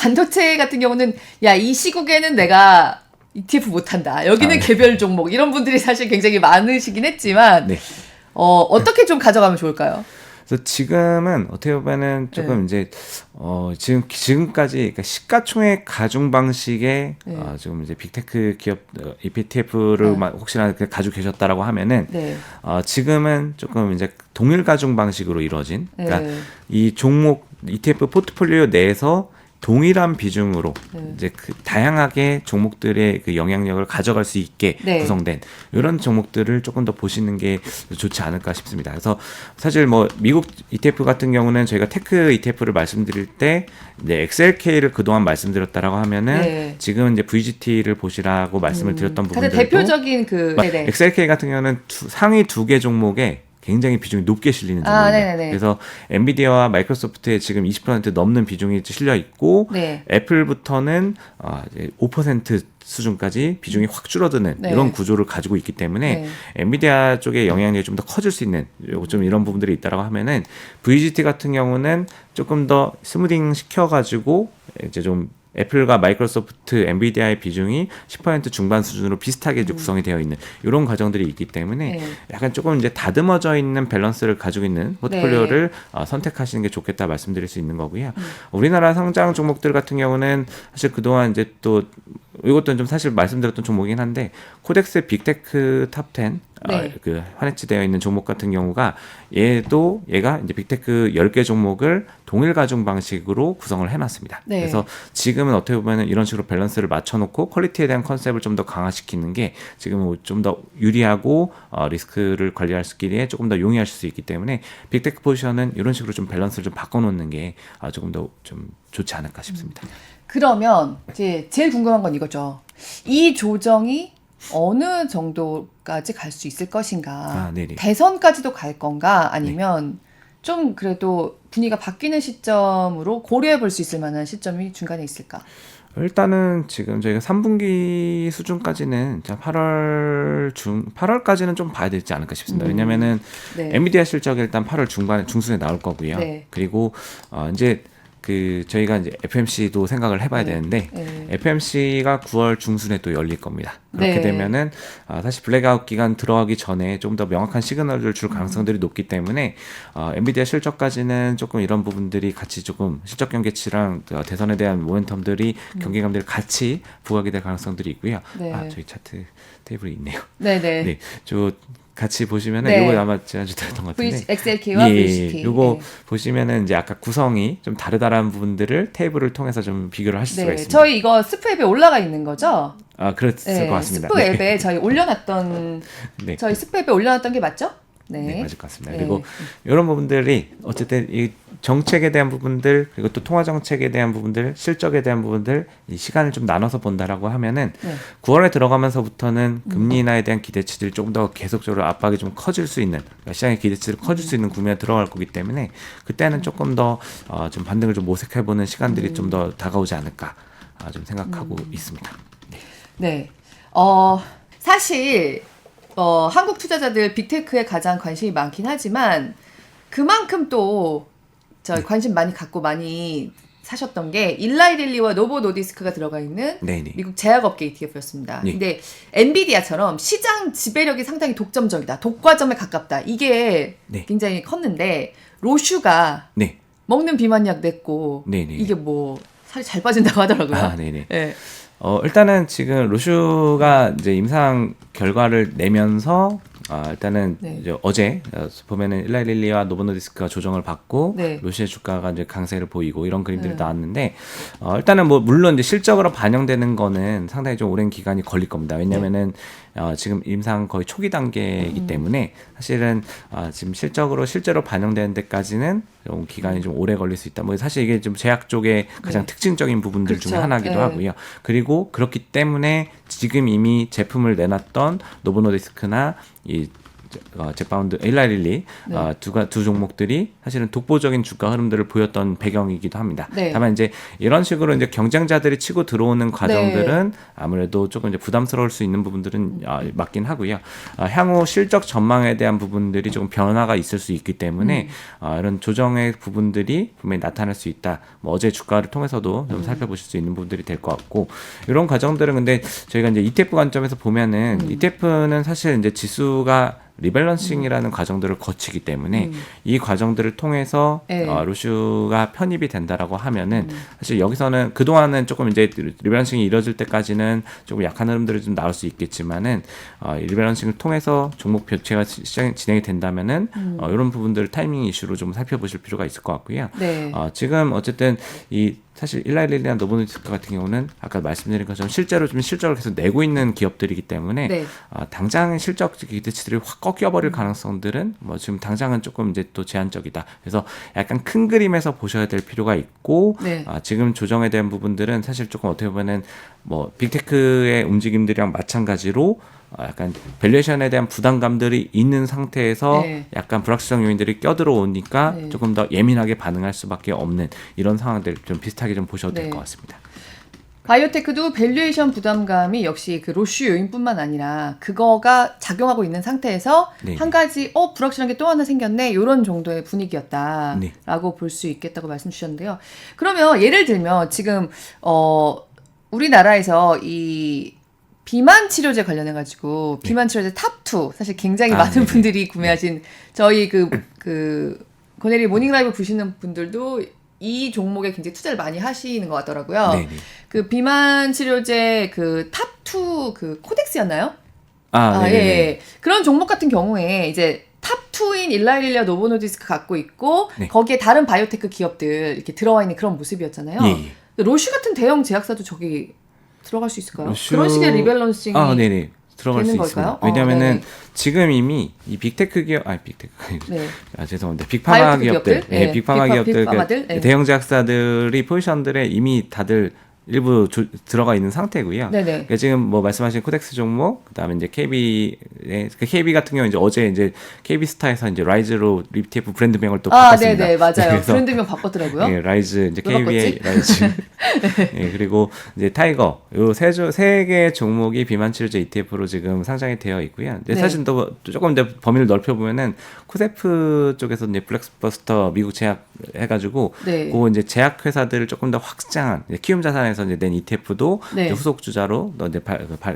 반도체 같은 경우는 야, 이 시국에는 내가 ETF 못한다. 여기는 개별 종목 이런 분들이 사실 굉장히 많으시긴 했지만 네. 어떻게 좀 가져가면 좋을까요? 그래서 지금은 어떻게 보면은 조금 이제 지금까지 그러니까 시가총액 가중 방식의 지금 이제 빅테크 기업 ETF를 혹시나 가지고 계셨다라고 하면은 지금은 조금 이제 동일 가중 방식으로 이루어진 그러니까 이 종목 ETF 포트폴리오 내에서 동일한 비중으로 이제 그 다양하게 종목들의 그 영향력을 가져갈 수 있게 구성된 이런 종목들을 조금 더 보시는 게 좋지 않을까 싶습니다. 그래서 사실 뭐 미국 ETF 같은 경우는 저희가 테크 ETF를 말씀드릴 때 이제 XLK를 그동안 말씀드렸다라고 하면은 지금 이제 VGT를 보시라고 말씀을 드렸던 부분들도 대표적인 XLK 같은 경우는 상위 2개 종목에 굉장히 비중이 높게 실리는 종목입니다. 그래서 엔비디아와 마이크로소프트에 지금 20% 넘는 비중이 실려 있고 애플부터는 이제 5% 수준까지 비중이 확 줄어드는 이런 구조를 가지고 있기 때문에 엔비디아 쪽의 영향력이 좀 더 커질 수 있는 좀 이런 부분들이 있다라고 하면은 VGT 같은 경우는 조금 더 스무딩 시켜가지고 이제 좀 애플과 마이크로소프트, 엔비디아의 비중이 10% 중반 수준으로 비슷하게 이제 구성이 되어 있는 이런 과정들이 있기 때문에 약간 조금 이제 다듬어져 있는 밸런스를 가지고 있는 포트폴리오를 선택하시는 게 좋겠다 말씀드릴 수 있는 거고요. 우리나라 상장 종목들 같은 경우는 사실 그동안 이제 또 이것도 좀 사실 말씀드렸던 종목이긴 한데 코덱스 빅테크 탑10 그 환해치되어 있는 종목 같은 경우가 얘가 이제 빅테크 10개 종목을 동일 가중 방식으로 구성을 해놨습니다. 그래서 지금은 어떻게 보면 이런 식으로 밸런스를 맞춰놓고 퀄리티에 대한 컨셉을 좀 더 강화시키는 게 지금은 좀 더 유리하고 리스크를 관리할 수 있기에 조금 더 용이하실 수 있기 때문에 빅테크 포지션은 이런 식으로 좀 밸런스를 좀 바꿔놓는 게 조금 더 좀 좋지 않을까 싶습니다. 그러면 이제 제일 궁금한 건 이거죠. 이 조정이 어느 정도까지 갈 수 있을 것인가? 대선까지도 갈 건가? 아니면 좀 그래도 분위기가 바뀌는 시점으로 고려해 볼 수 있을 만한 시점이 중간에 있을까? 일단은 지금 저희가 3분기 수준까지는 8월까지는 좀 봐야 되지 않을까 싶습니다. 왜냐면은 엔비디아 실적이 일단 8월 중순에 나올 거고요. 그리고 이제 저희가 이제 FMC도 생각을 해봐야 되는데 FMC가 9월 중순에 또 열릴 겁니다. 그렇게 되면은 사실 블랙아웃 기간 들어가기 전에 좀 더 명확한 시그널을 줄 가능성들이 높기 때문에 엔비디아 실적까지는 조금 이런 부분들이 같이 조금 실적 경계치랑 대선에 대한 모멘텀들이 경계감들이 같이 부각이 될 가능성들이 있고요. 저희 차트 테이블이 있네요. 저 같이 보시면은 요거 아마 지난주 들었던 것 같은데 XLK와 VGT 요거 보시면은 이제 아까 구성이 좀 다르다라는 부분들을 테이블을 통해서 좀 비교를 하실 수가 있습니다. 저희 이거 스프 앱에 올라가 있는 거죠? 그랬을 것 같습니다. 스프 앱에 저희 올려놨던 저희 스프 앱에 올려놨던 게 맞죠? 맞을 것 같습니다. 그리고 이런 부분들이 어쨌든 이 정책에 대한 부분들 그리고 또 통화 정책에 대한 부분들 실적에 대한 부분들 이 시간을 좀 나눠서 본다라고 하면은 9월에 들어가면서부터는 금리 인하에 대한 기대치들이 조금 더 계속적으로 압박이 좀 커질 수 있는 그러니까 시장의 기대치를 커질 수 있는 구매에 들어갈 거기 때문에 그때는 조금 더 좀 반등을 좀 모색해보는 시간들이 좀 더 다가오지 않을까 좀 생각하고 있습니다. 사실 한국 투자자들 빅테크에 가장 관심이 많긴 하지만 그만큼 또 관심 많이 갖고 많이 사셨던 게 일라이릴리와 노보 노디스크가 들어가 있는 미국 제약업계 ETF였습니다. 근데 엔비디아처럼 시장 지배력이 상당히 독점적이다. 독과점에 가깝다. 이게 굉장히 컸는데 로슈가 먹는 비만약 냈고 이게 뭐 살이 잘 빠진다고 하더라고요. 일단은 지금 로슈가 이제 임상 결과를 내면서 일단은 이제 어제 보면은 일라이릴리와 노보노디스크가 조정을 받고 로슈의 주가가 이제 강세를 보이고 이런 그림들이 나왔는데 일단은 뭐 물론 이제 실적으로 반영되는 거는 상당히 좀 오랜 기간이 걸릴 겁니다. 왜냐면은 지금 임상 거의 초기 단계이기 때문에 사실은 지금 실제로 반영되는 데까지는 좀 기간이 좀 오래 걸릴 수 있다. 뭐 사실 이게 좀 제약 쪽의 가장 특징적인 부분들 중에 하나이기도 하고요. 그리고 그렇기 때문에 지금 이미 제품을 내놨던 노보노디스크나 잭파운드, 일라이릴리 네. 두 종목들이 사실은 독보적인 주가 흐름들을 보였던 배경이기도 합니다. 네. 다만 이제 이런 식으로 이제 경쟁자들이 치고 들어오는 과정들은 네. 아무래도 조금 이제 부담스러울 수 있는 부분들은 맞긴 하고요. 향후 실적 전망에 대한 부분들이 조금 변화가 있을 수 있기 때문에 이런 조정의 부분들이 분명히 나타날 수 있다. 뭐 어제 주가를 통해서도 좀 살펴보실 수 있는 부분들이 될 것 같고, 이런 과정들은 근데 저희가 이제 ETF 관점에서 보면은 ETF는 사실 이제 지수가 리밸런싱이라는 과정들을 거치기 때문에 이 과정들을 통해서 로슈가 편입이 된다라고 하면은 사실 여기서는 그동안은 조금 이제 리밸런싱이 이뤄질 때까지는 조금 약한 흐름들이 좀 나올 수 있겠지만은 리밸런싱을 통해서 종목 교체가 진행이 된다면은 이런 부분들 타이밍 이슈로 좀 살펴보실 필요가 있을 것 같고요. 네. 지금 어쨌든 이 사실 일라이릴리나 노보노디스크 같은 경우는 아까 말씀드린 것처럼 실제로 좀 실적을 계속 내고 있는 기업들이기 때문에 네. 당장 실적 기대치들이 확 꺾여버릴 가능성들은 뭐 지금 당장은 조금 이제 또 제한적이다. 그래서 약간 큰 그림에서 보셔야 될 필요가 있고 네. 지금 조정에 대한 부분들은 사실 조금 어떻게 보면은 뭐 빅테크의 움직임들이랑 마찬가지로 약간 밸류에이션에 대한 부담감들이 있는 상태에서 네. 약간 불확실성 요인들이 껴들어오니까 네. 조금 더 예민하게 반응할 수밖에 없는 이런 상황들 좀 비슷하게 좀 보셔도 될 것 같습니다. 바이오테크도 밸류에이션 부담감이 역시 그 로슈 요인뿐만 아니라 그거가 작용하고 있는 상태에서 네. 한 가지 불확실한 게 또 하나 생겼네 이런 정도의 분위기였다라고 네. 볼 수 있겠다고 말씀 주셨는데요. 그러면 예를 들면 지금 우리나라에서 이 비만 치료제 관련해 가지고 비만 치료제 탑2 사실 굉장히 많은 네네. 분들이 구매하신 저희 그 권혜리 모닝라이브 보시는 분들도 이 종목에 굉장히 투자를 많이 하시는 것 같더라고요. 네네. 그 비만 치료제 그 탑2 그 코덱스였나요? 예. 그런 종목 같은 경우에 이제 탑2인 일라이릴리아 노보노디스크 갖고 있고 네. 거기에 다른 바이오테크 기업들 이렇게 들어와 있는 그런 모습이었잖아요. 예. 로슈 같은 대형 제약사도 저기 들어갈 수 있을까요? 로슈... 그런 식의 리밸런싱이 네네. 들어갈 수 걸까요? 있습니다. 왜냐면은 지금 이미 이 빅테크 기업, 네. 죄송합니다. 빅파마 기업들, 네. 빅파마 기업들, 빅파마들? 네. 대형 제약사들이 포지션들에 이미 다들 일부 들어가 있는 상태고요. 네네. 그러니까 지금 뭐 말씀하신 코덱스 종목, 그다음에 이제 KB 같은 경우 이제 어제 이제 KB스타에서 이제 라이즈로 ETF 브랜드명을 또 바꿨습니다. 네네 맞아요. 브랜드명 바꿨더라고요. 네, 라이즈 이제 KB의 라이즈. 네, 그리고 이제 타이거 요 세 개 종목이 비만 치료제 ETF로 지금 상장이 되어 있고요. 근데 네. 사실 또 조금 더 범위를 넓혀 보면은 코세프 쪽에서 이제 블랙버스터 미국 제약 해가지고 네. 그 이제 제약 회사들을 조금 더 확장한 키움 자산에서 이제 낸 ETF도 네. 이제 후속 주자로 이제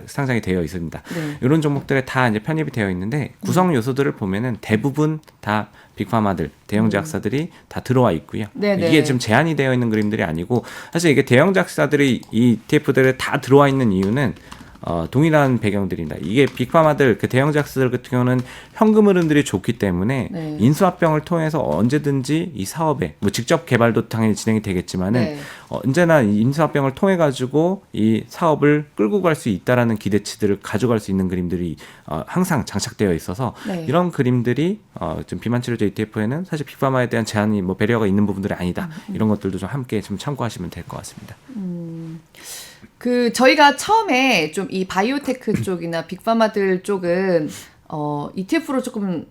상장이 되어 있습니다. 네. 이런 종목들에 다 이제 편입이 되어 있는데 구성 요소들을 보면은 대부분 다 빅파마들, 대형 제약사들이 다 들어와 있고요. 네네. 이게 지금 제한이 되어 있는 그림들이 아니고 사실 이게 대형 제약사들이 이 ETF들에 다 들어와 있는 이유는 동일한 배경들입니다. 이게 빅파마들, 그 대형 제약사들 같은 경우는 현금 흐름들이 좋기 때문에 네. 인수합병을 통해서 언제든지 이 사업에 뭐 직접 개발도 당연히 진행이 되겠지만은 네. 언제나 인수합병을 통해 가지고 이 사업을 끌고 갈 수 있다라는 기대치들을 가져갈 수 있는 그림들이 항상 장착되어 있어서 네. 이런 그림들이 좀 비만 치료제 ETF에는 사실 빅파마에 대한 제한이 뭐 배려가 있는 부분들이 아니다. 이런 것들도 좀 함께 좀 참고하시면 될 것 같습니다. 저희가 처음에 좀 이 바이오테크 쪽이나 빅파마들 쪽은 ETF로 조금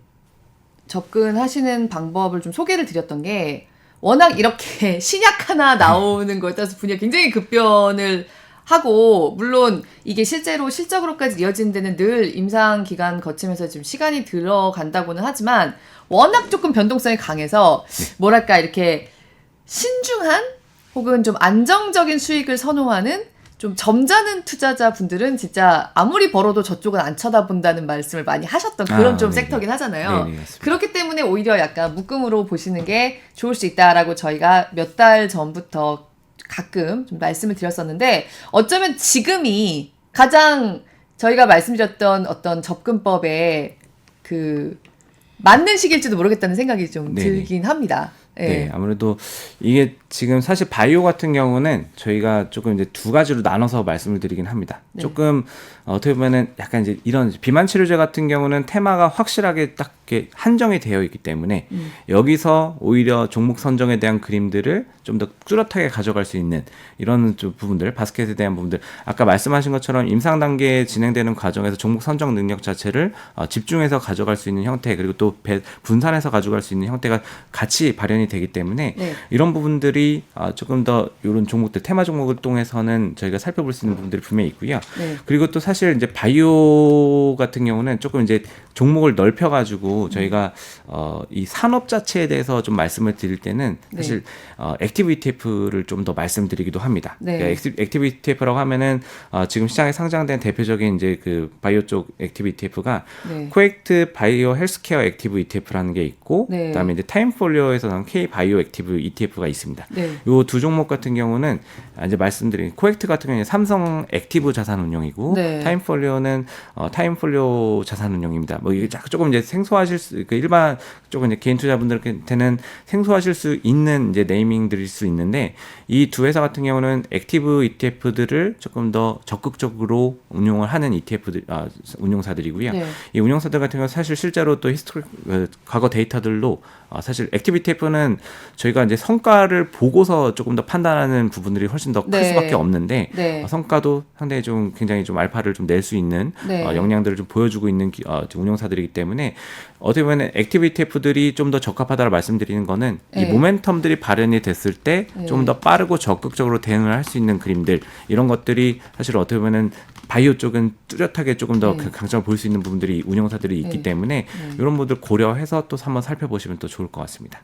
접근하시는 방법을 좀 소개를 드렸던 게 워낙 이렇게 신약 하나 나오는 거에 따라서 분위기가 굉장히 급변을 하고 물론 이게 실제로 실적으로까지 이어지는 데는 늘 임상 기간 거치면서 지금 시간이 들어간다고는 하지만 워낙 조금 변동성이 강해서 뭐랄까 이렇게 신중한 혹은 좀 안정적인 수익을 선호하는 좀 점잖은 투자자분들은 진짜 아무리 벌어도 저쪽은 안 쳐다본다는 말씀을 많이 하셨던 그런 좀 네네. 섹터긴 하잖아요. 네네, 그렇기 때문에 오히려 약간 묶음으로 보시는 게 좋을 수 있다라고 저희가 몇 달 전부터 가끔 좀 말씀을 드렸었는데 어쩌면 지금이 가장 저희가 말씀드렸던 어떤 접근법에 맞는 시기일지도 모르겠다는 생각이 좀 네네. 들긴 합니다. 네, 아무래도 이게 지금 사실 바이오 같은 경우는 저희가 조금 이제 두 가지로 나눠서 말씀을 드리긴 합니다. 네. 조금 어떻게 보면은 약간 이제 이런 비만 치료제 같은 경우는 테마가 확실하게 딱 이렇게 한정이 되어 있기 때문에 여기서 오히려 종목 선정에 대한 그림들을 좀 더 뚜렷하게 가져갈 수 있는 이런 좀 부분들, 바스켓에 대한 부분들, 아까 말씀하신 것처럼 임상 단계에 진행되는 과정에서 종목 선정 능력 자체를 집중해서 가져갈 수 있는 형태, 그리고 또 분산해서 가져갈 수 있는 형태가 같이 발현이 되기 때문에 네. 이런 부분들이 조금 더 이런 종목들, 테마 종목을 통해서는 저희가 살펴볼 수 있는 부분들이 분명히 있고요. 네. 그리고 또 사실 이제 바이오 같은 경우는 조금 이제 종목을 넓혀가지고 저희가 이 산업 자체에 대해서 좀 말씀을 드릴 때는 사실 액티브 ETF를 좀 더 말씀드리기도 합니다. 네. 그러니까 액티브 ETF라고 하면은 지금 시장에 상장된 대표적인 이제 그 바이오 쪽 액티브 ETF가 네. 코엑트 바이오 헬스케어 액티브 ETF라는 게 있고, 네. 그다음에 이제 타임폴리오에서 나온 K 바이오 액티브 ETF가 있습니다. 네. 요 두 종목 같은 경우는 이제 말씀드린 코엑트 같은 경우는 삼성 액티브 자산운용이고, 네. 타임폴리오는 타임폴리오 자산운용입니다. 뭐 이게 조금 이제 생소하실 수, 그 일반 조금 이제 개인 투자분들한테는 생소하실 수 있는 이제 네이밍들일 수 있는데, 이 두 회사 같은 경우는 액티브 ETF들을 조금 더 적극적으로 운용을 하는 ETF들 운용사들이고요. 네. 이 운용사들 같은 경우 사실 실제로 또 과거 데이터들로 사실 액티브 ETF는 저희가 이제 성과를 보고서 조금 더 판단하는 부분들이 훨씬 더 클 네. 수밖에 없는데, 네. 성과도 상당히 좀 굉장히 좀 알파를 좀 낼 수 있는 네. 역량들을 좀 보여주고 있는 운용사들이기 때문에 어떻게 보면 액티브 ETF들이 좀 더 적합하다고 말씀드리는 거는 이 네. 모멘텀들이 발현이 됐을 때 좀 더 빠르고 적극적으로 대응을 할 수 있는 그림들, 이런 것들이 사실 어떻게 보면 바이오 쪽은 뚜렷하게 조금 더 강점을 볼 수 있는 부분들이 운용사들이 있기 때문에 이런 분들 고려해서 또 한번 살펴보시면 또 좋을 것 같습니다.